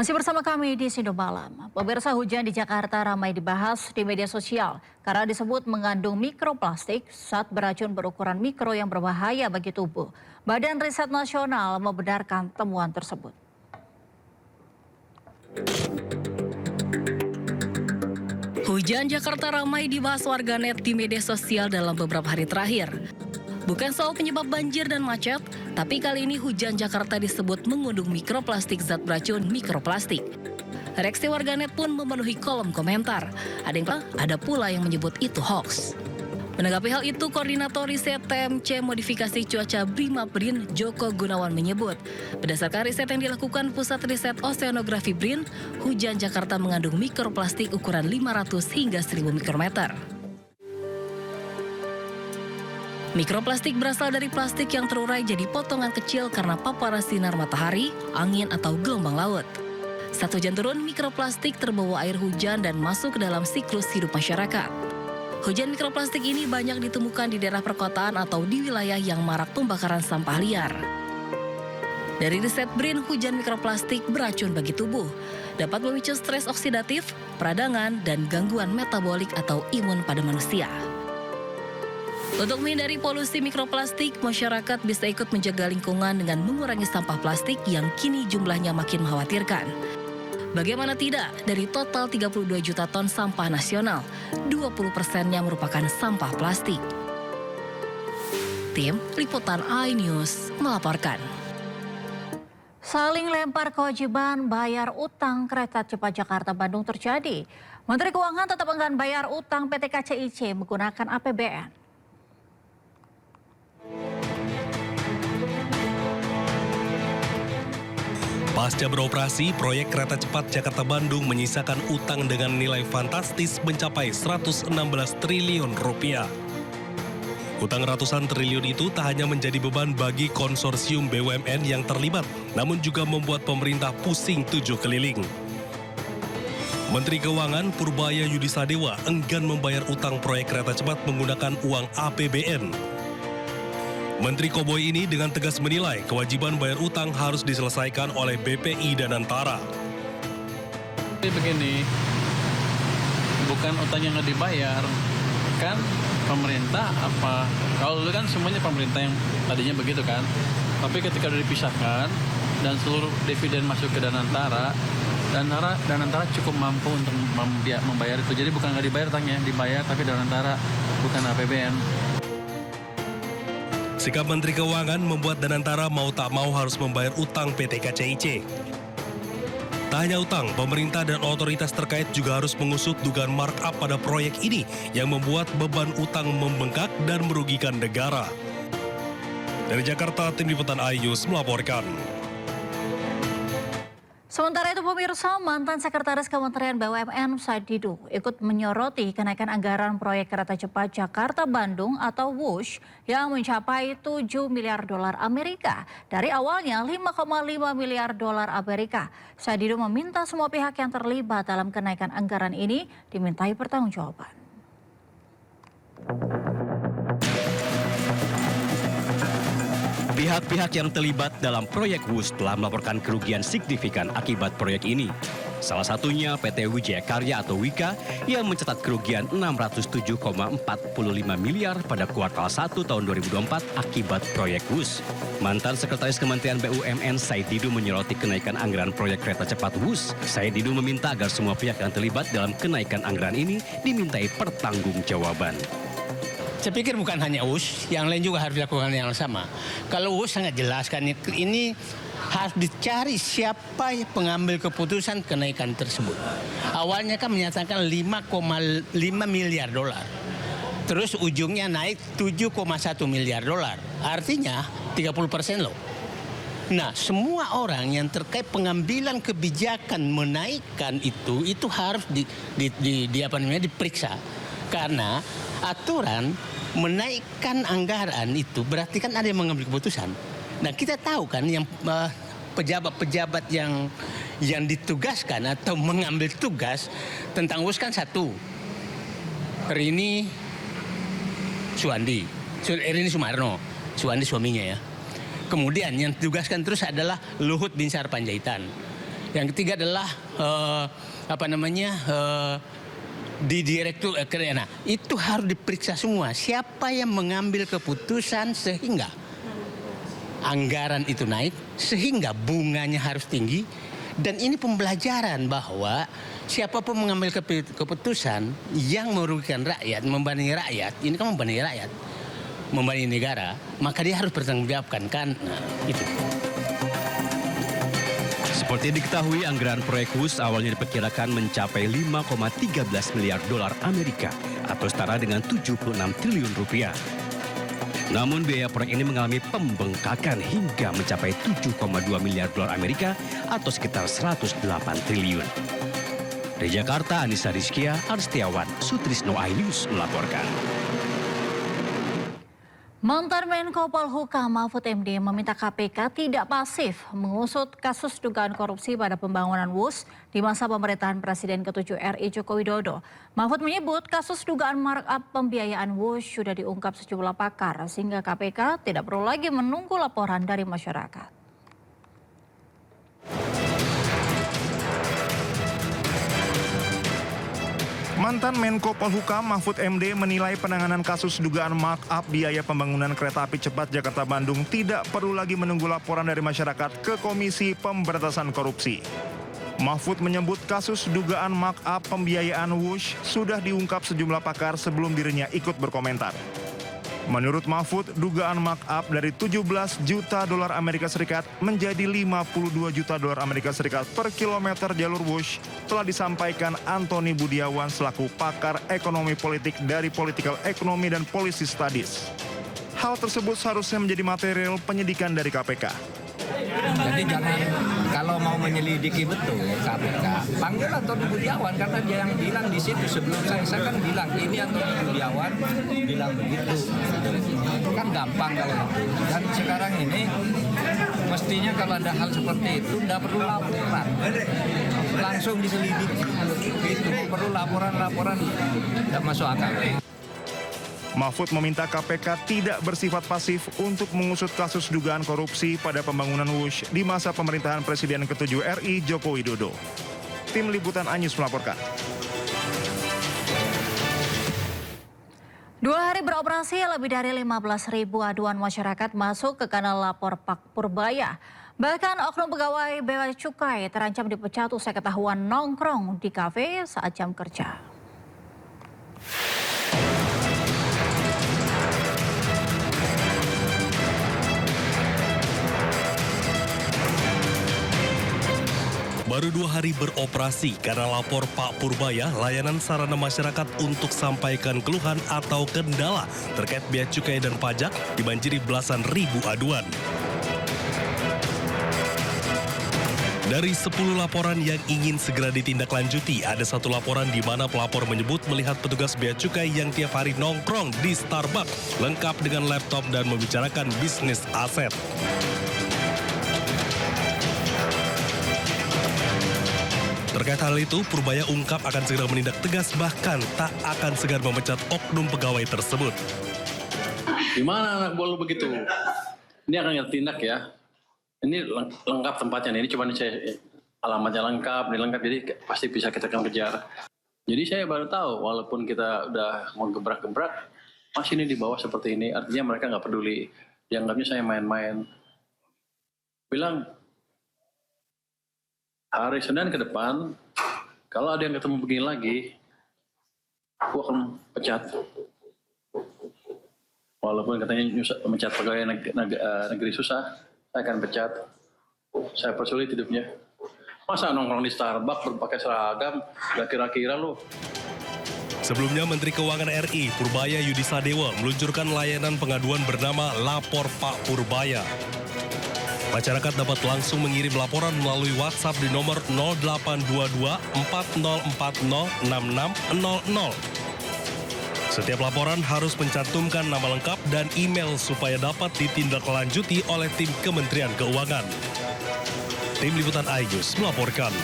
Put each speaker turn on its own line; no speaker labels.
Masih bersama kami di Sindo Malam. Pemirsa, hujan di Jakarta ramai dibahas di media sosial karena disebut mengandung mikroplastik, zat beracun berukuran mikro yang berbahaya bagi tubuh. Badan Riset Nasional membenarkan temuan tersebut. Hujan Jakarta ramai dibahas warganet di media sosial dalam beberapa hari terakhir. Bukan soal penyebab banjir dan macet, tapi kali ini hujan Jakarta disebut mengandung mikroplastik zat beracun mikroplastik. Reaksi warganet pun memenuhi kolom komentar. Ada pula yang menyebut itu hoax. Menanggapi hal itu, Koordinator Riset TMC Modifikasi Cuaca BRIN Joko Gunawan menyebut, berdasarkan riset yang dilakukan Pusat Riset Oseanografi BRIN, hujan Jakarta mengandung mikroplastik ukuran 500 hingga 1000 mikrometer. Mikroplastik berasal dari plastik yang terurai jadi potongan kecil karena paparan sinar matahari, angin, atau gelombang laut. Saat hujan turun, mikroplastik terbawa air hujan dan masuk ke dalam siklus hidup masyarakat. Hujan mikroplastik ini banyak ditemukan di daerah perkotaan atau di wilayah yang marak pembakaran sampah liar. Dari riset BRIN, hujan mikroplastik beracun bagi tubuh, dapat memicu stres oksidatif, peradangan, dan gangguan metabolik atau imun pada manusia. Untuk menghindari polusi mikroplastik, masyarakat bisa ikut menjaga lingkungan dengan mengurangi sampah plastik yang kini jumlahnya makin mengkhawatirkan. Bagaimana tidak, dari total 32 juta ton sampah nasional, 20%-nya merupakan sampah plastik. Tim Liputan iNews melaporkan. Saling lempar kewajiban bayar utang kereta cepat Jakarta-Bandung terjadi. Menteri Keuangan tetap enggan bayar utang PT KCIC menggunakan APBN.
Pasca beroperasi, proyek kereta cepat Jakarta-Bandung menyisakan utang dengan nilai fantastis mencapai 116 triliun rupiah. Utang ratusan triliun itu tak hanya menjadi beban bagi konsorsium BUMN yang terlibat, namun juga membuat pemerintah pusing 7 keliling. Menteri Keuangan Purbaya Yudisadewa enggan membayar utang proyek kereta cepat menggunakan uang APBN. Menteri Koboi ini dengan tegas menilai kewajiban bayar utang harus diselesaikan oleh BPI dan Antara.
Begini, bukan utang yang nggak dibayar, kan pemerintah apa? Kalau dulu kan semuanya pemerintah yang tadinya begitu kan, tapi ketika udah dipisahkan dan seluruh dividen masuk ke Danantara, Danantara cukup mampu untuk membayar itu. Jadi bukan nggak dibayar utangnya, dibayar tapi Danantara bukan APBN.
Sikap Menteri Keuangan membuat Danantara mau tak mau harus membayar utang PT KCIC. Tak hanya utang, pemerintah dan otoritas terkait juga harus mengusut dugaan markup pada proyek ini yang membuat beban utang membengkak dan merugikan negara. Dari Jakarta, Tim Liputan iNews melaporkan.
Sementara itu pemirsa, mantan Sekretaris Kementerian BUMN Said Didu ikut menyoroti kenaikan anggaran proyek kereta cepat Jakarta-Bandung atau WUSH yang mencapai 7 miliar dolar Amerika dari awalnya 5,5 miliar dolar Amerika. Said Didu meminta semua pihak yang terlibat dalam kenaikan anggaran ini dimintai pertanggungjawaban.
Pihak-pihak yang terlibat dalam proyek WUSH telah melaporkan kerugian signifikan akibat proyek ini. Salah satunya PT Wijaya Karya atau WIKA yang mencatat kerugian 607,45 miliar pada kuartal 1 tahun 2024 akibat proyek WUSH. Mantan Sekretaris Kementerian BUMN Said Didu menyoroti kenaikan anggaran proyek kereta cepat WUSH. Said Didu meminta agar semua pihak yang terlibat dalam kenaikan anggaran ini dimintai pertanggungjawaban.
Saya pikir bukan hanya WUSH, yang lain juga harus dilakukan yang sama. Kalau WUSH sangat jelas kan ini harus dicari siapa pengambil keputusan kenaikan tersebut. Awalnya kan menyatakan 5,5 miliar dolar. Terus ujungnya naik 7,1 miliar dolar. Artinya 30% loh. Nah, semua orang yang terkait pengambilan kebijakan menaikkan itu harus diperiksa. Karena aturan menaikkan anggaran itu berarti kan ada yang mengambil keputusan. Nah, kita tahu kan yang pejabat-pejabat yang ditugaskan atau mengambil tugas tentang WUSH kan satu, Rini Sumarno, Suwandi suaminya ya. Kemudian yang ditugaskan terus adalah Luhut Binsar Panjaitan. Yang ketiga adalah di direktur. Nah, itu harus diperiksa semua. Siapa yang mengambil keputusan sehingga anggaran itu naik, sehingga bunganya harus tinggi. Dan ini pembelajaran bahwa siapapun mengambil keputusan yang merugikan rakyat, membebani rakyat, ini kan membebani rakyat, membebani negara, maka dia harus bertanggungjawabkan kan. Nah, itu.
Seperti diketahui, anggaran proyek WUS awalnya diperkirakan mencapai 5,13 miliar dolar Amerika atau setara dengan 76 triliun rupiah. Namun biaya proyek ini mengalami pembengkakan hingga mencapai 7,2 miliar dolar Amerika atau sekitar 108 triliun. Dari Jakarta, Anissa Rizkia, Arstiawan, Sutrisno iNews melaporkan.
Mantan Menko Polhukam Mahfud MD meminta KPK tidak pasif mengusut kasus dugaan korupsi pada pembangunan WUS di masa pemerintahan Presiden ke-7 RI Joko Widodo. Mahfud menyebut kasus dugaan markup pembiayaan WUS sudah diungkap sejumlah pakar sehingga KPK tidak perlu lagi menunggu laporan dari masyarakat.
Mantan Menko Polhukam Mahfud MD menilai penanganan kasus dugaan markup biaya pembangunan kereta api cepat Jakarta-Bandung tidak perlu lagi menunggu laporan dari masyarakat ke Komisi Pemberantasan Korupsi. Mahfud menyebut kasus dugaan markup pembiayaan WUS sudah diungkap sejumlah pakar sebelum dirinya ikut berkomentar. Menurut Mahfud, dugaan markup dari 17 juta dolar Amerika Serikat menjadi 52 juta dolar Amerika Serikat per kilometer jalur WUS telah disampaikan Antoni Budiawan selaku pakar ekonomi politik dari Political Economy dan Policy Studies. Hal tersebut seharusnya menjadi material penyidikan dari KPK.
Jadi jangan, kalau mau menyelidiki betul KPK, panggil Antoni Budiawan karena dia yang bilang di situ sebelum saya kan bilang ini Antoni Budiawan bilang begitu. Kan gampang kalau itu. Dan sekarang ini mestinya kalau ada hal seperti itu tidak perlu laporan, langsung diselidiki. Itu perlu laporan tidak masuk akal.
Mahfud meminta KPK tidak bersifat pasif untuk mengusut kasus dugaan korupsi pada pembangunan WUS di masa pemerintahan Presiden ke-7 RI Joko Widodo. Tim Liputan iNews melaporkan.
2 hari beroperasi, lebih dari 15.000 aduan masyarakat masuk ke kanal lapor Pak Purbaya. Bahkan oknum pegawai Bea Cukai terancam dipecat usai ketahuan nongkrong di kafe saat jam kerja.
Baru 2 hari beroperasi, kanal lapor Pak Purbaya, layanan sarana masyarakat untuk sampaikan keluhan atau kendala terkait bea cukai dan pajak dibanjiri belasan ribu aduan. Dari 10 laporan yang ingin segera ditindaklanjuti, ada 1 laporan di mana pelapor menyebut melihat petugas bea cukai yang tiap hari nongkrong di Starbucks, lengkap dengan laptop dan membicarakan bisnis aset. Terkait hal itu, Purbaya ungkap akan segera menindak tegas, bahkan tak akan segan memecat oknum pegawai tersebut.
Gimana anak buah lu begitu? Ini akan kita tindak ya. Ini lengkap tempatnya nih. Ini cuma saya alamatnya lengkap, ini lengkap, jadi pasti bisa kita akan kejar. Jadi saya baru tahu, walaupun kita udah mau gebrak-gebrak, masih ini di bawah seperti ini. Artinya mereka nggak peduli. Dianggapnya saya main-main. Bilang, hari Senin ke depan, kalau ada yang ketemu begini lagi, aku akan pecat. Walaupun katanya mecat pegawai negeri susah, saya akan pecat. Saya persulit hidupnya. Masa nongkrong di Starbucks berpakai seragam, gak kira-kira loh.
Sebelumnya, Menteri Keuangan RI Purbaya Yudi Sadewa meluncurkan layanan pengaduan bernama Lapor Pak Purbaya. Masyarakat dapat langsung mengirim laporan melalui WhatsApp di nomor 0822 4040 6600. Setiap laporan harus mencantumkan nama lengkap dan email supaya dapat ditindaklanjuti oleh tim Kementerian Keuangan. Tim Liputan iNews melaporkan.